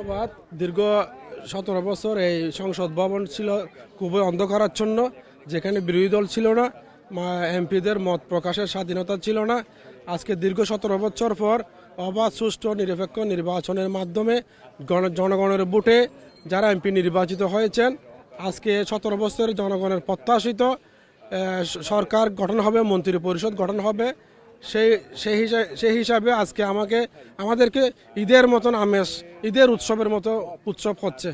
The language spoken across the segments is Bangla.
ধন্যবাদ। দীর্ঘ 17 বছর এই সংসদ ভবন ছিল খুবই অন্ধকারাচ্ছন্ন, যেখানে বিরোধী দল ছিল না, এমপিদের মত প্রকাশের স্বাধীনতা ছিল না। আজকে দীর্ঘ 17 বছর পর অবাধ, সুষ্ঠু, নিরপেক্ষ নির্বাচনের মাধ্যমে জনগণের ভোটে যারা এমপি নির্বাচিত হয়েছেন, আজকে 17 বছরের জনগণের প্রত্যাশিত সরকার গঠন হবে, মন্ত্রী পরিষদ গঠন হবে। সেই হিসাবে আজকে আমাদেরকে ঈদের মতন আমেজ, ঈদের উৎসবের মতো উৎসব হচ্ছে।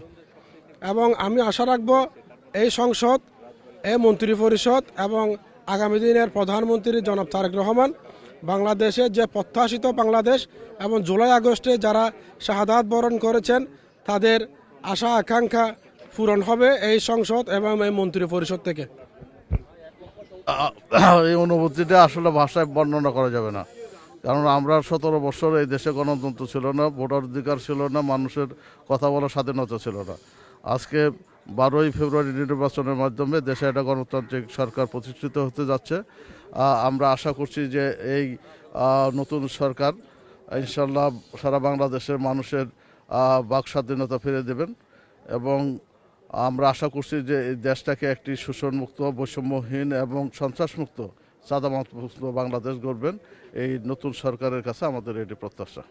এবং আমি আশা রাখব এই সংসদ, এই মন্ত্রী পরিষদ এবং আগামী দিনের প্রধানমন্ত্রী জনাব তারেক রহমান বাংলাদেশের যে প্রত্যাশিত বাংলাদেশ এবং জুলাই আগস্টে যারা শাহাদাত বরণ করেছেন তাদের আশা আকাঙ্ক্ষা পূরণ হবে এই সংসদ এবং এই মন্ত্রী পরিষদ থেকে। এই অনুভূতিটা আসলে ভাষায় বর্ণনা করা যাবে না, কারণ আমরা 17 বছর এই দেশে গণতন্ত্র ছিল না, ভোটার অধিকার ছিল না, মানুষের কথা বলার স্বাধীনতা ছিল না। আজকে 12ই ফেব্রুয়ারি নির্বাচনের মাধ্যমে দেশে একটা গণতান্ত্রিক সরকার প্রতিষ্ঠিত হতে যাচ্ছে। আমরা আশা করছি যে এই নতুন সরকার ইনশাল্লাহ সারা বাংলাদেশের মানুষের বাক স্বাধীনতা ফিরে দেবেন এবং আমরা আশা করছি যে এই দেশটাকে একটি শোষণমুক্ত, বৈষম্যহীন এবং সন্ত্রাসমুক্ত, চাঁদাবাজমুক্ত বাংলাদেশ গড়বেন। এই নতুন সরকারের কাছে আমাদের এটি প্রত্যাশা।